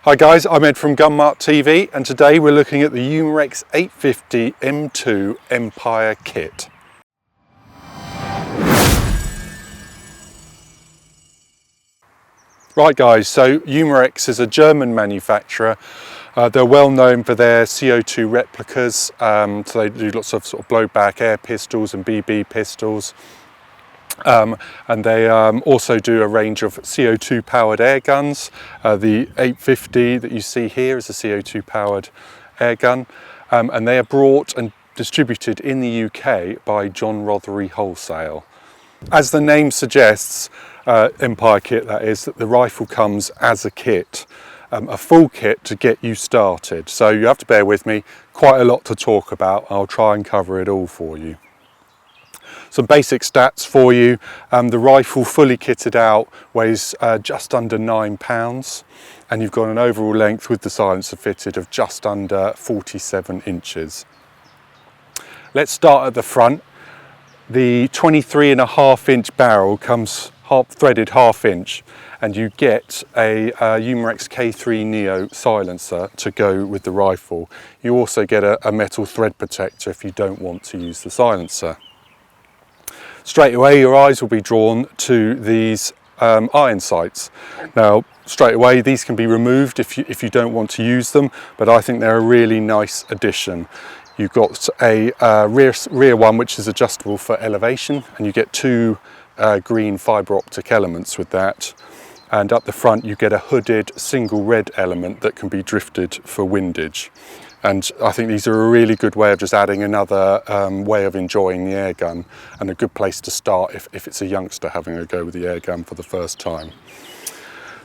Hi guys, I'm Ed from Gunmark TV and today we're looking at the Umarex 850 M2 Empire kit. Right guys, so Umarex is a German manufacturer. They're well known for their CO2 replicas, so they do lots of sort of blowback air pistols and BB pistols. And they also do a range of CO2 powered air guns. The 850 that you see here is a CO2 powered air gun, and they are brought and distributed in the UK by John Rothery Wholesale. As the name suggests, Empire kit that is, that the rifle comes as a kit, a full kit to get you started. So you have to bear with me, quite a lot to talk about. I'll try and cover it all for you. Some basic stats for you. The rifle fully kitted out weighs just under £9, and you've got an overall length with the silencer fitted of just under 47 inches. Let's start at the front. The 23.5-inch barrel comes threaded half-inch, and you get a Umarex K3 Neo silencer to go with the rifle. You also get a metal thread protector if you don't want to use the silencer. Straight away your eyes will be drawn to these iron sights. Now straight away these can be removed if you don't want to use them, but I think they're a really nice addition. You've got a rear one which is adjustable for elevation, and you get two green fibre optic elements with that, and up the front you get a hooded single red element that can be drifted for windage. And I think these are a really good way of just adding another way of enjoying the air gun, and a good place to start if it's a youngster having a go with the air gun for the first time.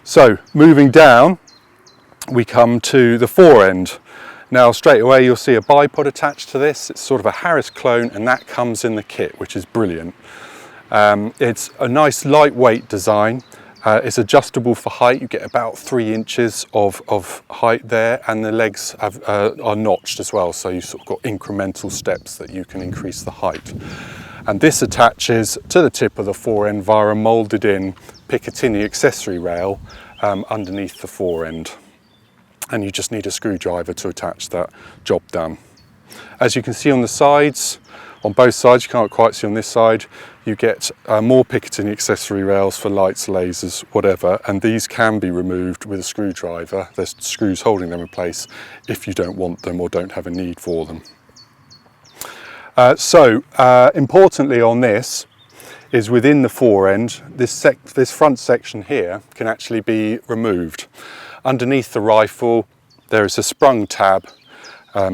So moving down, we come to the fore end. Now straight away you'll see a bipod attached to this. It's sort of a Harris clone, and that comes in the kit, which is brilliant. It's a nice lightweight design. It's adjustable for height. You get about 3 inches of height there, and the legs are notched as well, so you've sort of got incremental steps that you can increase the height. And this attaches to the tip of the fore end via a moulded in Picatinny accessory rail underneath the fore end. And you just need a screwdriver to attach that, job done. As you can see on the sides, on both sides, you can't quite see on this side, you get more Picatinny accessory rails for lights, lasers, whatever, and these can be removed with a screwdriver. There's screws holding them in place if you don't want them or don't have a need for them. Importantly on this is within the fore end, this front section here can actually be removed. Underneath the rifle there is a sprung tab,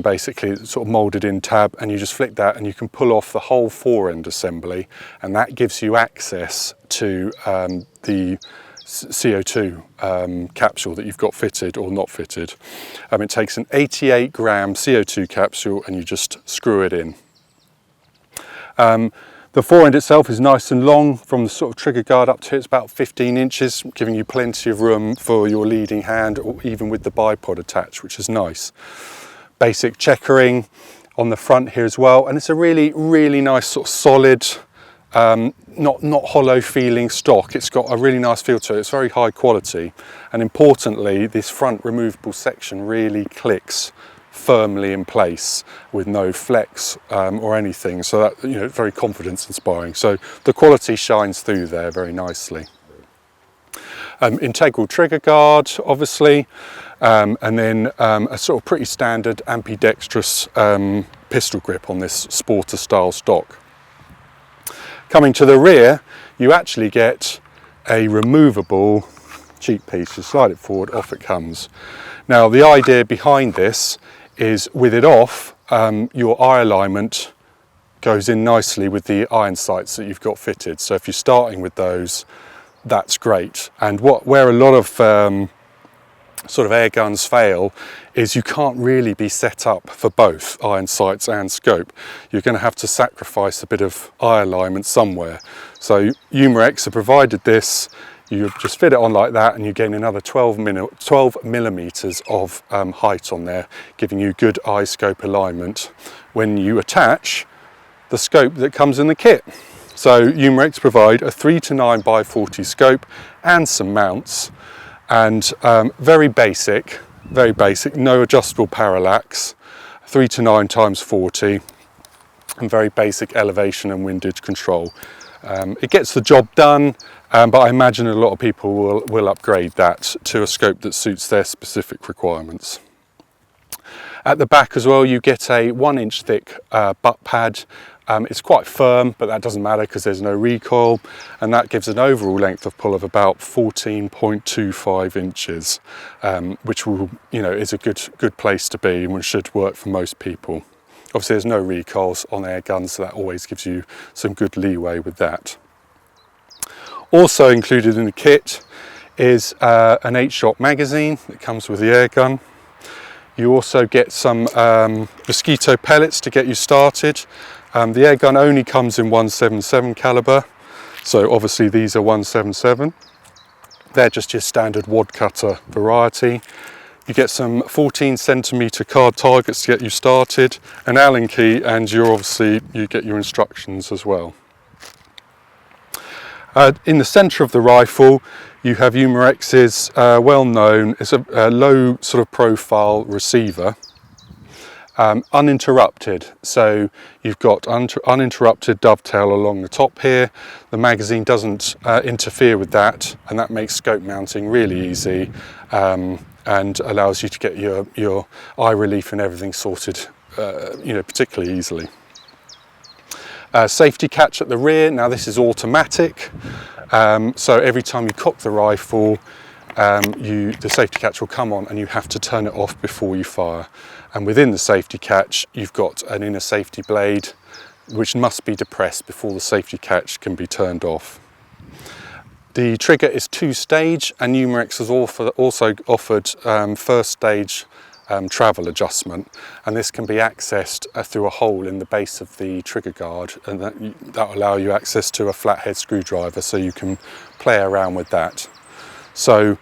basically sort of moulded in tab, and you just flick that and you can pull off the whole fore end assembly, and that gives you access to the CO2 capsule that you've got fitted or not fitted. It takes an 88 gram CO2 capsule and you just screw it in. The fore end itself is nice and long. From the sort of trigger guard up to it's about 15 inches, giving you plenty of room for your leading hand, or even with the bipod attached, which is nice. Basic checkering on the front here as well, and it's a really nice sort of solid, not hollow feeling stock. It's got a really nice feel to it. It's very high quality, and importantly this front removable section really clicks firmly in place with no flex or anything, so that, you know, very confidence inspiring. So the quality shines through there very nicely. Integral trigger guard obviously, and then a sort of pretty standard ambidextrous pistol grip on this sporter style stock. Coming to the rear, you actually get a removable cheek piece. You slide it forward, off it comes. Now the idea behind this is, with it off, your eye alignment goes in nicely with the iron sights that you've got fitted. So if you're starting with those, that's great. And where a lot of sort of air guns fail is you can't really be set up for both iron sights and scope. You're going to have to sacrifice a bit of eye alignment somewhere. So Umarex have provided this. You just fit it on like that and you gain another 12 millimeters of height on there, giving you good eye scope alignment when you attach the scope that comes in the kit. So Umarex provide a 3 to 9 by 40 scope and some mounts, and very basic, no adjustable parallax, 3 to 9 times 40, and very basic elevation and windage control. It gets the job done, but I imagine a lot of people will upgrade that to a scope that suits their specific requirements. At the back as well, you get a 1-inch thick butt pad. It's quite firm, but that doesn't matter because there's no recoil, and that gives an overall length of pull of about 14.25 inches, which will, is a good place to be and should work for most people. Obviously, there's no recoils on air guns, so that always gives you some good leeway with that. Also included in the kit is an 8-shot magazine that comes with the air gun. You also get some mosquito pellets to get you started. The air gun only comes in 177 caliber, so obviously these are 177. They're just your standard wad cutter variety. You get some 14 centimeter card targets to get you started, an Allen key, and you get your instructions as well. In the centre of the rifle, you have Umarex's well-known, it's a low sort of profile receiver, uninterrupted. So you've got uninterrupted dovetail along the top here. The magazine doesn't interfere with that, and that makes scope mounting really easy, and allows you to get your eye relief and everything sorted, particularly easily. Safety catch at the rear. Now this is automatic, so every time you cock the rifle, the safety catch will come on and you have to turn it off before you fire. And within the safety catch, you've got an inner safety blade which must be depressed before the safety catch can be turned off. The trigger is 2-stage, and Umarex has also offered first stage travel adjustment, and this can be accessed through a hole in the base of the trigger guard, and that will allow you access to a flathead screwdriver, so you can play around with that. So,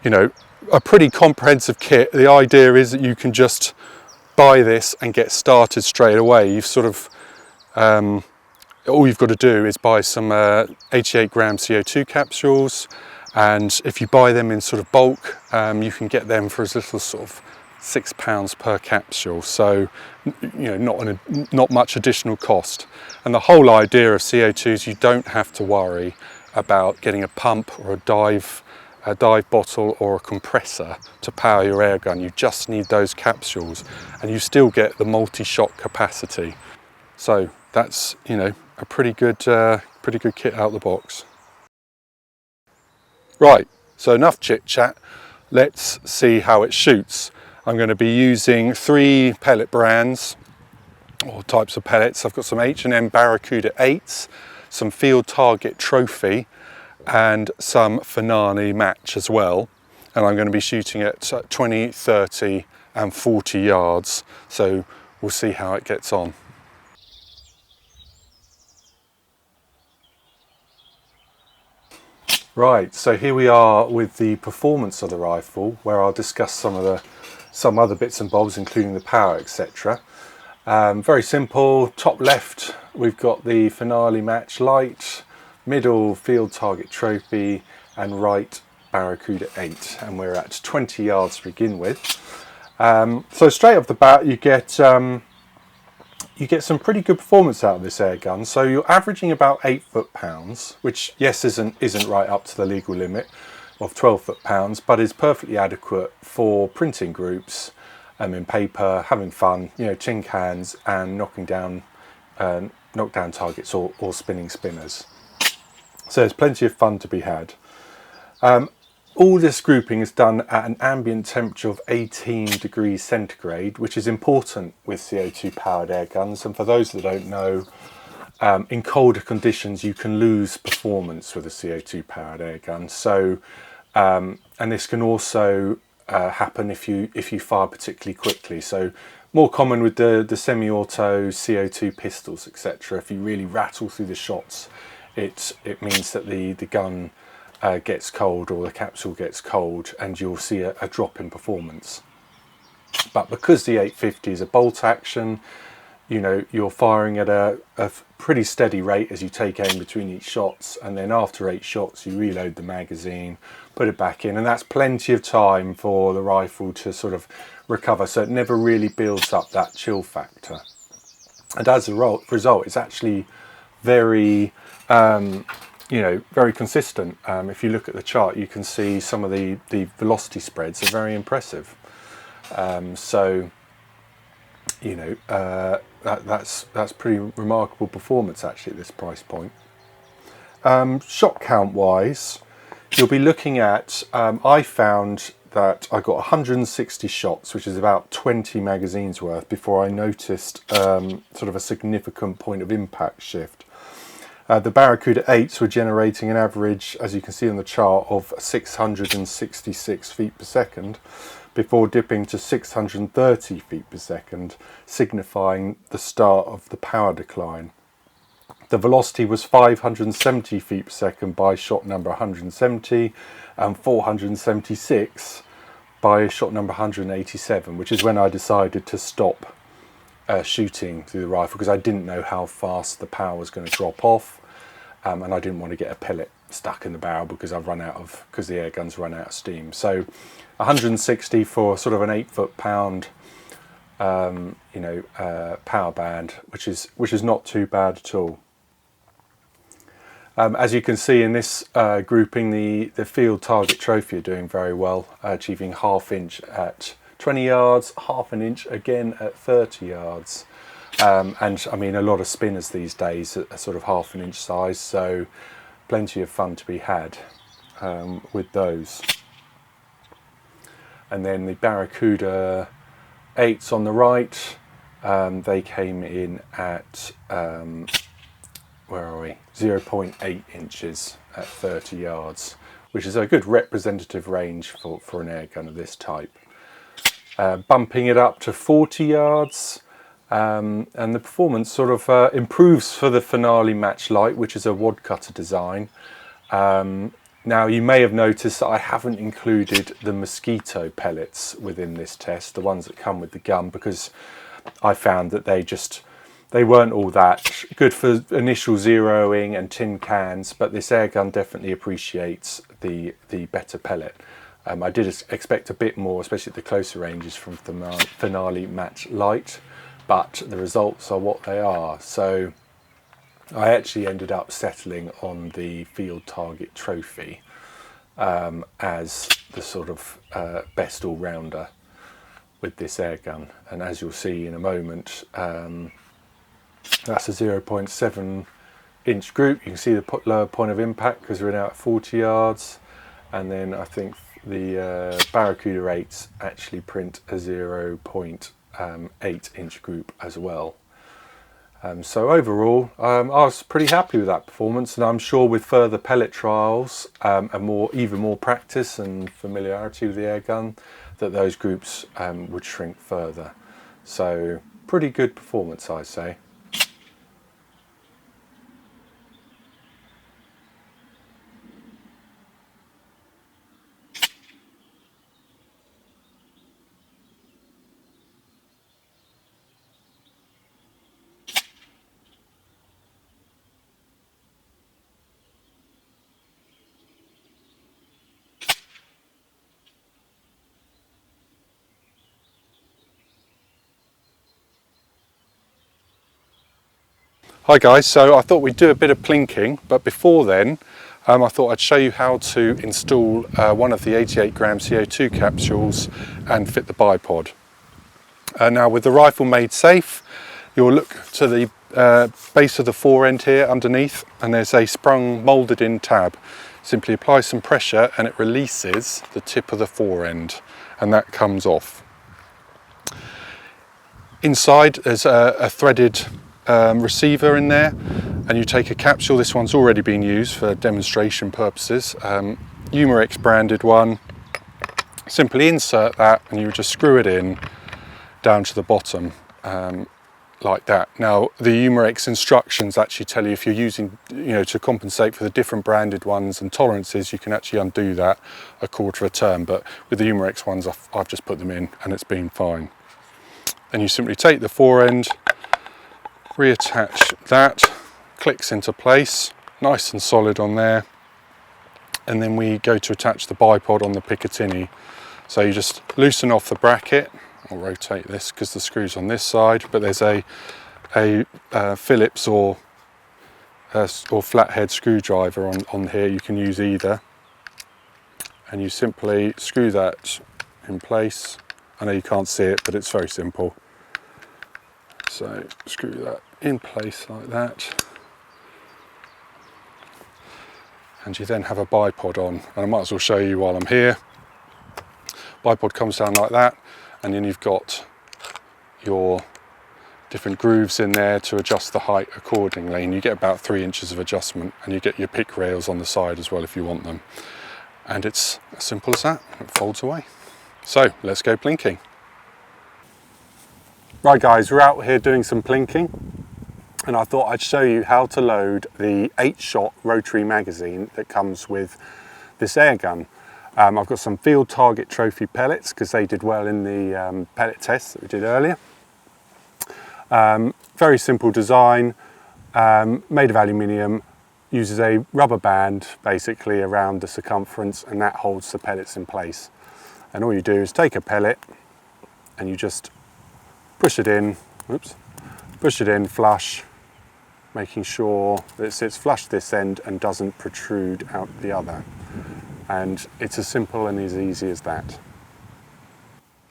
a pretty comprehensive kit. The idea is that you can just buy this and get started straight away. You've sort of all you've got to do is buy some 88 gram CO2 capsules, and if you buy them in sort of bulk, you can get them for as little as sort of £6 per capsule, so not much additional cost. And the whole idea of CO2 is you don't have to worry about getting a pump or a dive bottle or a compressor to power your air gun. You just need those capsules, and you still get the multi-shot capacity. So that's a pretty good kit out the box. Right, so enough chit chat. Let's see how it shoots. I'm going to be using 3 pellet brands or types of pellets. I've got some H&M Barracuda 8s, some Field Target Trophy, and some Finale Match as well. And I'm going to be shooting at 20, 30 and 40 yards. So we'll see how it gets on. Right, so here we are with the performance of the rifle, where I'll discuss some other bits and bobs, including the power, etc. Very simple. Top left, we've got the Finale Match Light, middle Field Target Trophy, and right Barracuda 8, and we're at 20 yards to begin with. So straight off the bat, you get some pretty good performance out of this air gun. So you're averaging about 8 foot-pounds, which yes isn't right up to the legal limit of 12 foot-pounds, but is perfectly adequate for printing groups, in paper, having fun, tin cans, and knocking down targets or spinning spinners. So there's plenty of fun to be had. All this grouping is done at an ambient temperature of 18 degrees centigrade, which is important with CO2 powered air guns. And for those that don't know, in colder conditions you can lose performance with a CO2 powered air gun. So, and this can also happen if you fire particularly quickly. So more common with the semi-auto CO2 pistols, etc. If you really rattle through the shots, it means that the gun gets cold, or the capsule gets cold, and you'll see a drop in performance. But because the 850 is a bolt action, you're firing at a pretty steady rate as you take aim between each shots, and then after 8 shots you reload the magazine, put it back in, and that's plenty of time for the rifle to sort of recover, so it never really builds up that chill factor. And as a result, it's actually very very consistent. If you look at the chart, you can see some of the velocity spreads are very impressive. That's pretty remarkable performance actually at this price point. Shot count wise, you'll be looking at, I found that I got 160 shots, which is about 20 magazines worth, before I noticed sort of a significant point of impact shift. The Barracuda 8s were generating an average, as you can see on the chart, of 666 feet per second, before dipping to 630 feet per second, signifying the start of the power decline. The velocity was 570 feet per second by shot number 170 and 476 by shot number 187, which is when I decided to stop shooting through the rifle, because I didn't know how fast the power was going to drop off, and I didn't want to get a pellet stuck in the barrel because the air guns run out of steam. So 160 for sort of an 8 foot-pound power band, which is not too bad at all. As you can see in this grouping, the field target trophy are doing very well, achieving ½ inch at 20 yards, ½ an inch again at 30 yards. And I mean, a lot of spinners these days are sort of ½ an inch size, so plenty of fun to be had with those. And then the Barracuda 8s on the right, they came in at 0.8 inches at 30 yards, which is a good representative range for an air gun of this type. Bumping it up to 40 yards, and the performance sort of improves for the Finale Match Light, which is a wad cutter design. Now you may have noticed that I haven't included the mosquito pellets within this test, the ones that come with the gun, because I found that they weren't all that good for initial zeroing and tin cans, but this air gun definitely appreciates the better pellet. I did expect a bit more, especially at the closer ranges, from Finale Match Light, but the results are what they are. So I actually ended up settling on the Field Target Trophy as the sort of best all-rounder with this air gun. And as you'll see in a moment, that's a 0.7 inch group. You can see the lower point of impact because we're now at 40 yards. And then I think the Barracuda 8s actually print a 0.8 inch group as well. So overall, I was pretty happy with that performance, and I'm sure with further pellet trials and even more practice and familiarity with the air gun, that those groups would shrink further. So pretty good performance, I'd say. Hi guys, so I thought we'd do a bit of plinking, but before then I thought I'd show you how to install one of the 88 gram CO2 capsules and fit the bipod. Now with the rifle made safe, you'll look to the base of the fore end here underneath, and there's a sprung moulded in tab. Simply apply some pressure and it releases the tip of the fore end, and that comes off. Inside there's a threaded receiver in there, and you take a capsule. This one's already been used for demonstration purposes, Umarex branded one. Simply insert that and you just screw it in down to the bottom like that. Now the Umarex instructions actually tell you if you're using, to compensate for the different branded ones and tolerances, you can actually undo that a quarter of a turn, but with the Umarex ones I've just put them in and it's been fine. And you simply take the fore end, reattach that, clicks into place, nice and solid on there, and then we go to attach the bipod on the Picatinny. So you just loosen off the bracket. I'll rotate this because the screw's on this side, but there's a Phillips or flathead screwdriver on here. You can use either, and you simply screw that in place. I know you can't see it, but it's very simple. So screw that in place like that, and you then have a bipod on, and I might as well show you while I'm here. Bipod comes down like that, and then you've got your different grooves in there to adjust the height accordingly, and you get about 3 inches of adjustment, and you get your pick rails on the side as well if you want them. And it's as simple as that. It folds away. So let's go plinking. Right guys, we're out here doing some plinking, and I thought I'd show you how to load the 8-shot rotary magazine that comes with this air gun. I've got some field target trophy pellets because they did well in the pellet test that we did earlier. Very simple design, made of aluminium, uses a rubber band basically around the circumference, and that holds the pellets in place. And all you do is take a pellet and you just push it in, push it in flush, making sure that it sits flush this end and doesn't protrude out the other. And it's as simple and as easy as that.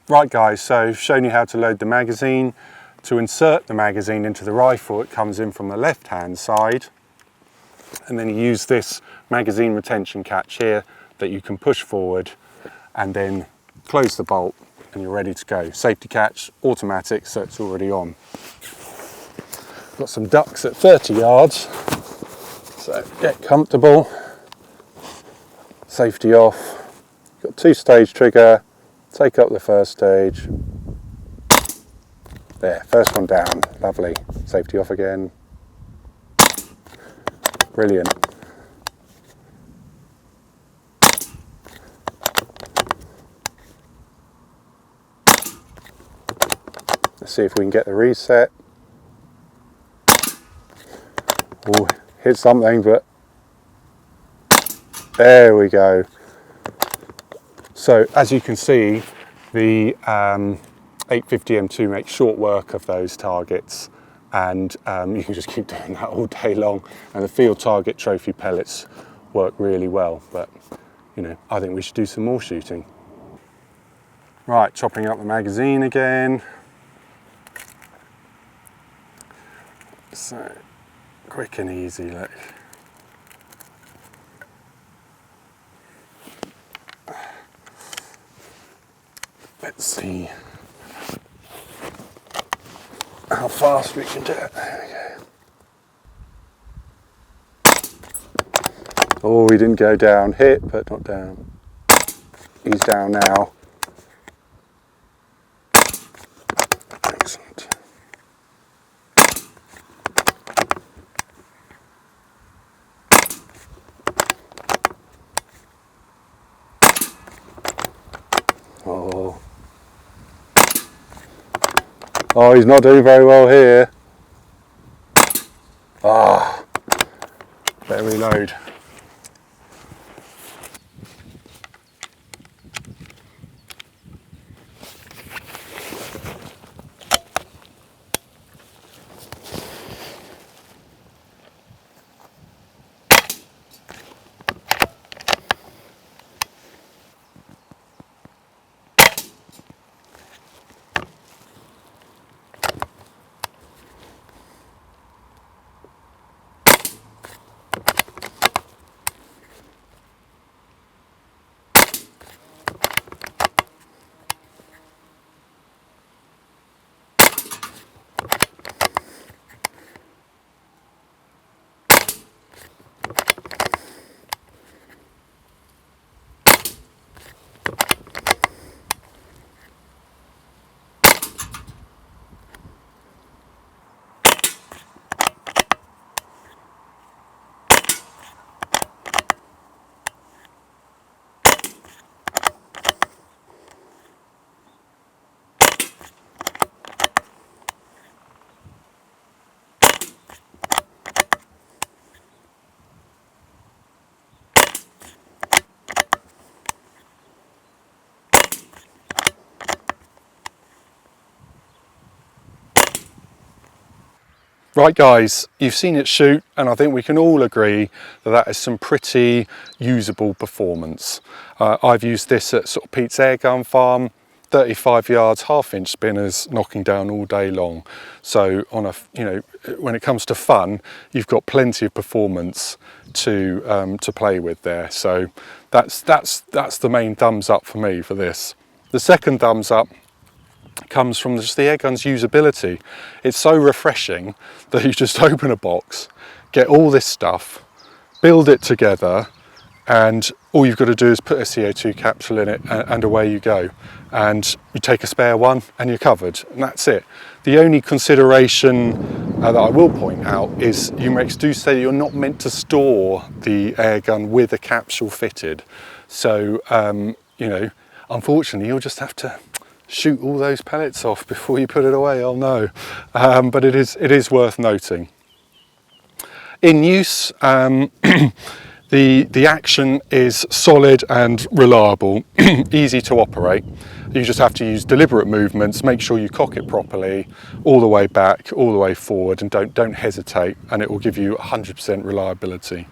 Right guys, so I've shown you how to load the magazine. To insert the magazine into the rifle, it comes in from the left hand side, and then you use this magazine retention catch here that you can push forward and then close the bolt, and you're ready to go. Safety catch, automatic, so it's already on. Got some ducks at 30 yards, so get comfortable. Safety off. Got 2-stage trigger, take up the first stage. There, first one down, lovely. Safety off again. Brilliant. Let's see if we can get the reset. Oh, hit something, but there we go. So as you can see, the 850 M2 makes short work of those targets, and you can just keep doing that all day long. And the field target trophy pellets work really well, but you know, I think we should do some more shooting. Right, chopping up the magazine again. So quick and easy, look. Let's see how fast we can do it. There we go. Oh, we didn't go down. Hit, but not down. He's down now. Excellent. Oh. Oh, he's not doing very well here. Ah, better reload. Right guys, you've seen it shoot, and I think we can all agree that that is some pretty usable performance. I've used this at sort of Pete's airgun farm, 35 yards, half-inch spinners, knocking down all day long. So on a, when it comes to fun, you've got plenty of performance to play with there. So that's the main thumbs up for me for this. The second thumbs up comes from just the airgun's usability. It's so refreshing that you just open a box, get all this stuff, build it together, and all you've got to do is put a CO2 capsule in it, and away you go. And you take a spare one and you're covered, and that's it. The only consideration that I will point out is Umarex do say you're not meant to store the airgun with a capsule fitted. So, unfortunately, you'll just have to shoot all those pellets off before you put it away. Oh no. But it is worth noting. In use, the action is solid and reliable, easy to operate. You just have to use deliberate movements, make sure you cock it properly, all the way back, all the way forward, and don't hesitate, and it will give you 100% reliability.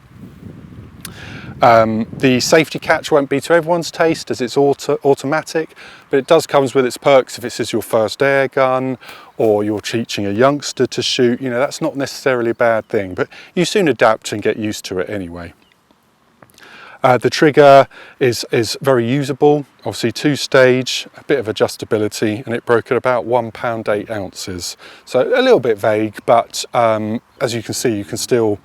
The safety catch won't be to everyone's taste as it's automatic, but it does come with its perks if this is your first air gun or you're teaching a youngster to shoot. That's not necessarily a bad thing, but you soon adapt and get used to it anyway. The trigger is very usable, obviously 2-stage, a bit of adjustability, and it broke at about 1 pound 8 ounces. So a little bit vague, but as you can see, you can still,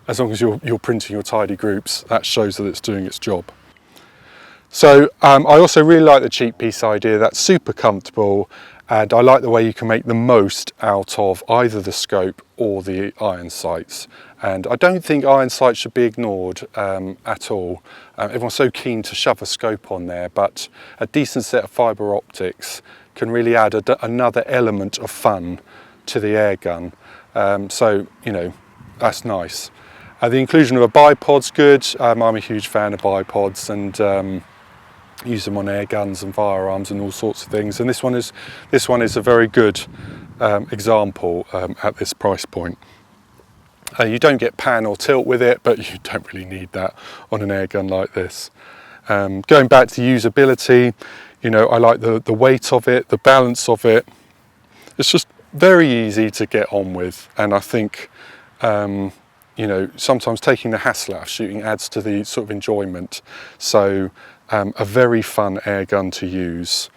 as long as you're printing your tidy groups, that shows that it's doing its job. So I also really like the cheap piece idea. That's super comfortable, and I like the way you can make the most out of either the scope or the iron sights. And I don't think iron sights should be ignored at all. Everyone's so keen to shove a scope on there, but a decent set of fibre optics can really add another element of fun to the air gun. So that's nice. The inclusion of a bipod's good. I'm a huge fan of bipods, and use them on air guns and firearms and all sorts of things. And this one is a very good example at this price point. You don't get pan or tilt with it, but you don't really need that on an air gun like this. Going back to usability, I like the weight of it, the balance of it. It's just very easy to get on with, and I think sometimes taking the hassle out of shooting adds to the sort of enjoyment. So a very fun air gun to use.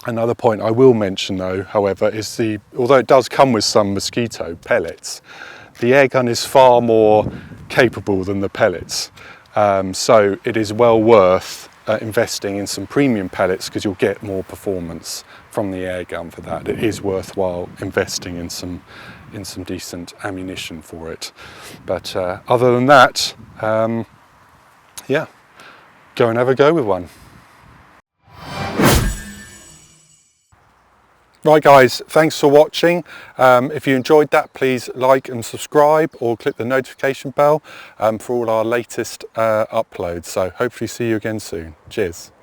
Another point I will mention though, however, is although it does come with some mosquito pellets, the air gun is far more capable than the pellets. So it is well worth investing in some premium pellets, because you'll get more performance from the air gun for that. It is worthwhile investing in some decent ammunition for it. But other than that, yeah, go and have a go with one. Right guys, thanks for watching. If you enjoyed that, please like and subscribe, or click the notification bell for all our latest uploads. So hopefully see you again soon. Cheers.